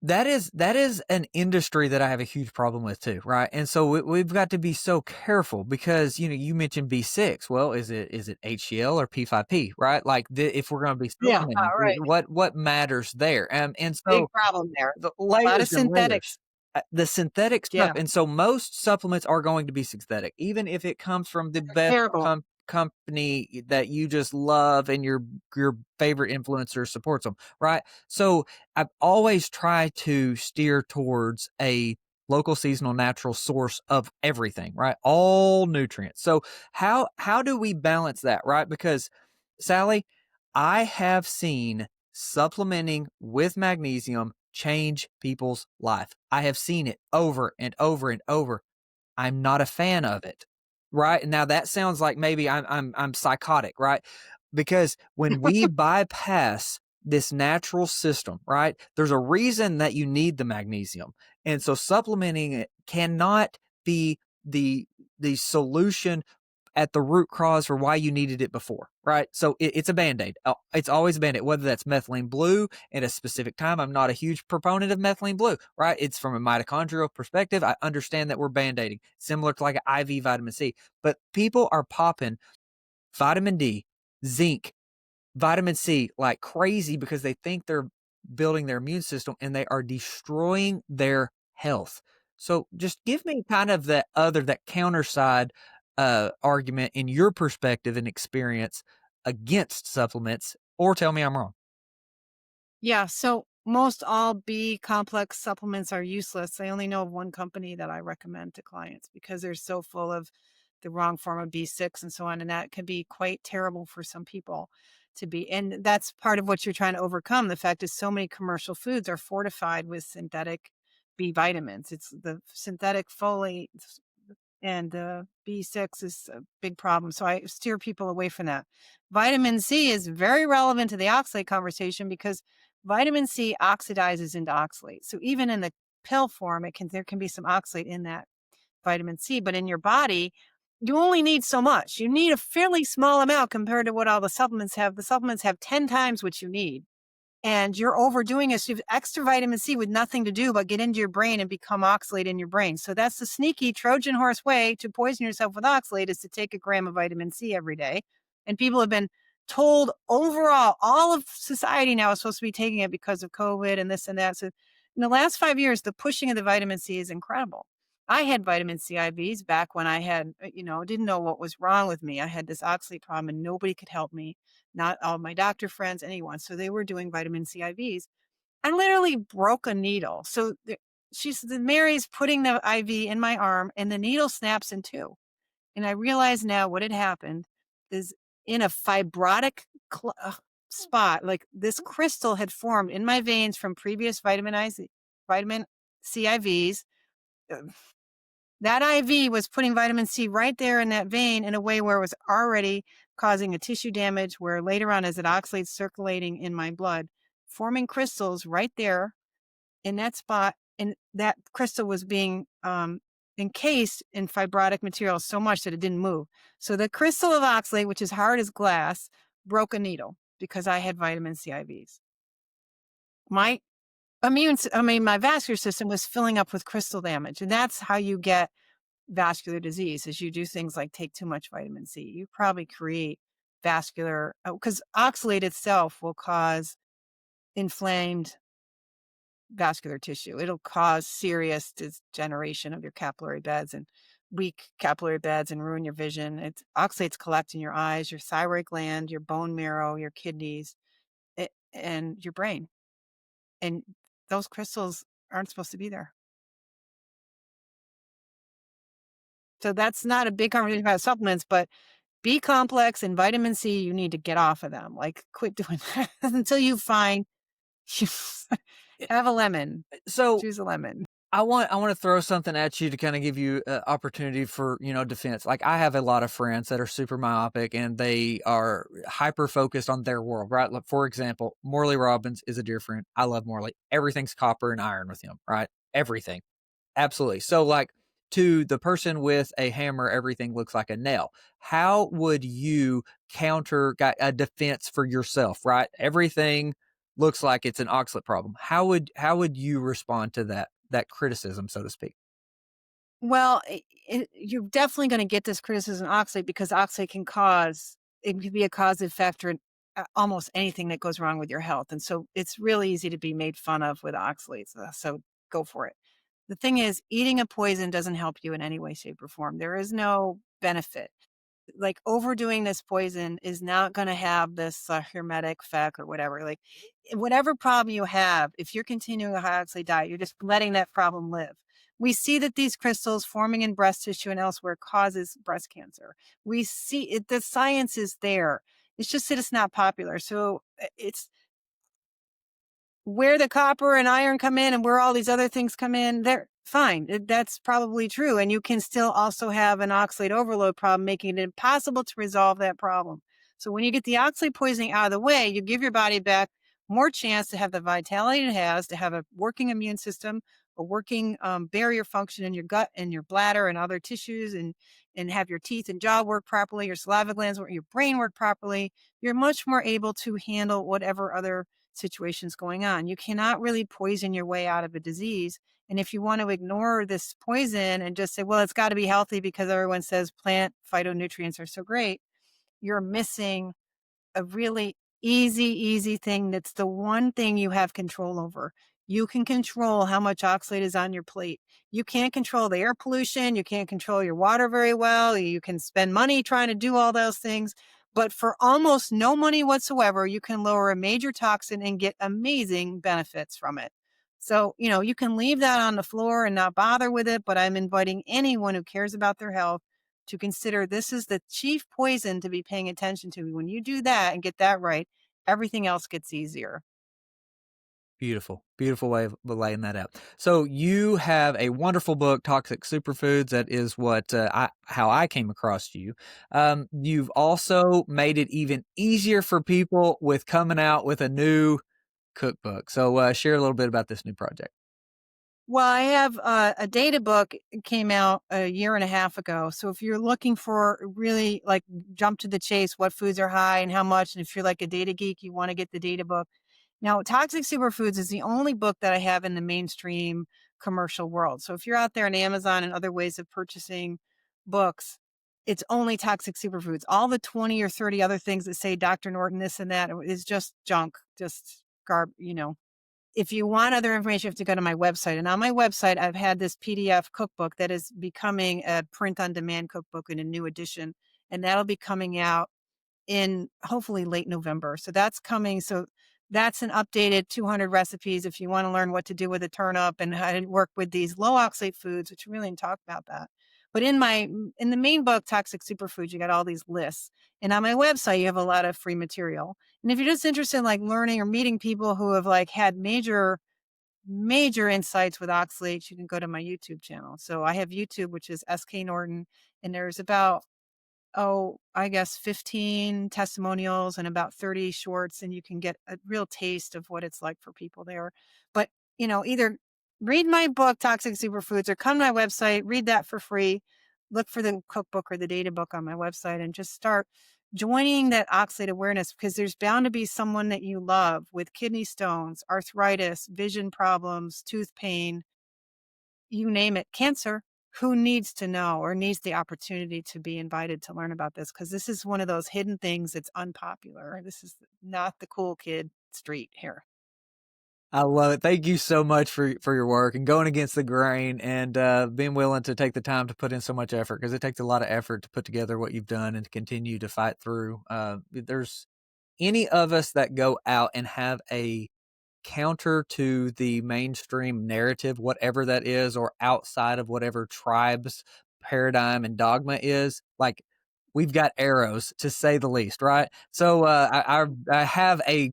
that is an industry that I have a huge problem with too, right? And so we've got to be so careful because you mentioned B6. Well, is it HCl or P5P, right? Like if we're going to be Yeah, supplementing, right. what matters there? And Big so problem there. the A lot layers of and layers. synthetics. The synthetic stuff, Yeah, and so most supplements are going to be synthetic, even if it comes from the they're best terrible. company that you just love and your favorite influencer supports them, right? So I've always tried to steer towards a local, seasonal, natural source of everything, right? All nutrients. So how do we balance that, right? Because Sally, I have seen supplementing with magnesium change people's life. I have seen it over and over and over. I'm not a fan of it. Right? Now that sounds like maybe I'm psychotic, right? Because when we bypass this natural system, right? There's a reason that you need the magnesium. And so supplementing it cannot be the solution at the root cause for why you needed it before, right? So it's a band-aid. It's always a band-aid, whether that's methylene blue at a specific time. I'm not a huge proponent of methylene blue, right? It's from a mitochondrial perspective. I understand that we're band-aiding, similar to like an IV vitamin C. But people are popping vitamin D, zinc, vitamin C like crazy because they think they're building their immune system and they are destroying their health. So just give me kind of that counter side argument in your perspective and experience against supplements, or tell me I'm wrong. Yeah, so most all B complex supplements are useless. I only know of one company that I recommend to clients because they're so full of the wrong form of B6 and so on. And that can be quite terrible for some people to be. And that's part of what you're trying to overcome. The fact is so many commercial foods are fortified with synthetic B vitamins. It's the synthetic folate and B6 is a big problem. So I steer people away from that. Vitamin C is very relevant to the oxalate conversation because vitamin C oxidizes into oxalate. So even in the pill form, there can be some oxalate in that vitamin C, but in your body, you only need so much. You need a fairly small amount compared to what all the supplements have. The supplements have 10 times what you need. And you're overdoing it. So you have extra vitamin C with nothing to do but get into your brain and become oxalate in your brain. So that's the sneaky Trojan horse way to poison yourself with oxalate is to take a gram of vitamin C every day. And people have been told overall, all of society now is supposed to be taking it because of COVID and this and that. So in the last 5 years, the pushing of the vitamin C is incredible. I had vitamin C IVs back when I had, didn't know what was wrong with me. I had this oxalate problem and nobody could help me, not all my doctor friends, anyone. So they were doing vitamin C IVs. I literally broke a needle. So Mary's putting the IV in my arm and the needle snaps in two. And I realize now what had happened is in a fibrotic spot, like this crystal had formed in my veins from previous vitamin C IVs. That IV was putting vitamin C right there in that vein in a way where it was already causing a tissue damage, where later on, as it oxalates circulating in my blood, forming crystals right there in that spot. And that crystal was being encased in fibrotic material so much that it didn't move. So the crystal of oxalate, which is hard as glass, broke a needle because I had vitamin C IVs. My my vascular system was filling up with crystal damage. And that's how you get vascular disease, is you do things like take too much vitamin C. You probably create vascular, because oxalate itself will cause inflamed vascular tissue. It'll cause serious degeneration of your capillary beds and weak capillary beds and ruin your vision. Oxalates collect in your eyes, your thyroid gland, your bone marrow, your kidneys, and your brain. And those crystals aren't supposed to be there. So that's not a big conversation about supplements, but B complex and vitamin C, you need to get off of them. Like, quit doing that until you find have a lemon. So Choose a lemon. I want to throw something at you to kind of give you an opportunity for, defense. Like, I have a lot of friends that are super myopic and they are hyper focused on their world, right? Like, for example, Morley Robbins is a dear friend. I love Morley. Everything's copper and iron with him, right? Everything. Absolutely. So, like, to the person with a hammer, everything looks like a nail. How would you counter a defense for yourself, right? Everything looks like it's an oxalate problem. How would you respond to that criticism, so to speak? Well, you're definitely going to get this criticism of oxalate because oxalate it can be a causative factor in almost anything that goes wrong with your health. And so it's really easy to be made fun of with oxalates. So go for it. The thing is, eating a poison doesn't help you in any way, shape, or form. There is no benefit. Like, overdoing this poison is not going to have this hermetic effect or whatever. Like, whatever problem you have, if you're continuing a high oxalate diet, you're just letting that problem live. We see that these crystals forming in breast tissue and elsewhere causes breast cancer. We see it, the science is there. It's just that it's not popular. So it's where the copper and iron come in and where all these other things come in, they're fine. That's probably true. And you can still also have an oxalate overload problem, making it impossible to resolve that problem. So when you get the oxalate poisoning out of the way, you give your body back more chance to have the vitality it has, to have a working immune system, a working barrier function in your gut and your bladder and other tissues, and have your teeth and jaw work properly, your saliva glands work, your brain work properly. You're much more able to handle whatever other situations going on. You cannot really poison your way out of a disease. And if you want to ignore this poison and just say, well, it's got to be healthy because everyone says plant phytonutrients are so great, you're missing a really easy thing that's the one thing you have control over. You can control how much oxalate is on your plate. You can't control the air pollution. You can't control your water very well. You can spend money trying to do all those things. But for almost no money whatsoever, you can lower a major toxin and get amazing benefits from it. So, you can leave that on the floor and not bother with it. But I'm inviting anyone who cares about their health to consider this is the chief poison to be paying attention to. When you do that and get that right, everything else gets easier. Beautiful, beautiful way of laying that out. So you have a wonderful book, Toxic Superfoods. That is how I came across you. You've also made it even easier for people with coming out with a new cookbook. So share a little bit about this new project. Well, I have a data book came out a year and a half ago. So if you're looking for really like jump to the chase, what foods are high and how much, and if you're like a data geek, you want to get the data book. Now, Toxic Superfoods is the only book that I have in the mainstream commercial world. So if you're out there on Amazon and other ways of purchasing books, it's only toxic superfoods. All the 20 or 30 other things that say Dr. Norton this and that is just junk, just if you want other information, you have to go to my website. And on my website, I've had this PDF cookbook that is becoming a print on demand cookbook in a new edition. And that'll be coming out in hopefully late November. So that's coming. So that's an updated 200 recipes if you want to learn what to do with a turnip and how to work with these low oxalate foods, which we really didn't talk about that. But in the main book, Toxic Superfoods, you got all these lists. And on my website, you have a lot of free material. And if you're just interested in like learning or meeting people who have like had major insights with oxalates, you can go to my YouTube channel. So I have YouTube, which is SK Norton, and there's about I guess 15 testimonials and about 30 shorts, and you can get a real taste of what it's like for people there. But, either read my book, Toxic Superfoods, or come to my website, read that for free. Look for the cookbook or the data book on my website and just start joining that oxalate awareness, because there's bound to be someone that you love with kidney stones, arthritis, vision problems, tooth pain, you name it, cancer, who needs to know or needs the opportunity to be invited to learn about this, because this is one of those hidden things that's unpopular. This is not the cool kid street here. I love it. Thank you so much for your work and going against the grain and being willing to take the time to put in so much effort, because it takes a lot of effort to put together what you've done and to continue to fight through. There's any of us that go out and have a counter to the mainstream narrative, whatever that is, or outside of whatever tribe's paradigm and dogma is, like, we've got arrows, to say the least, right? So I have a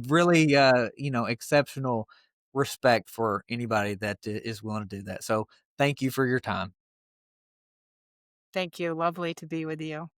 really exceptional respect for anybody that is willing to do that. So thank you for your time. Thank you. Lovely to be with you.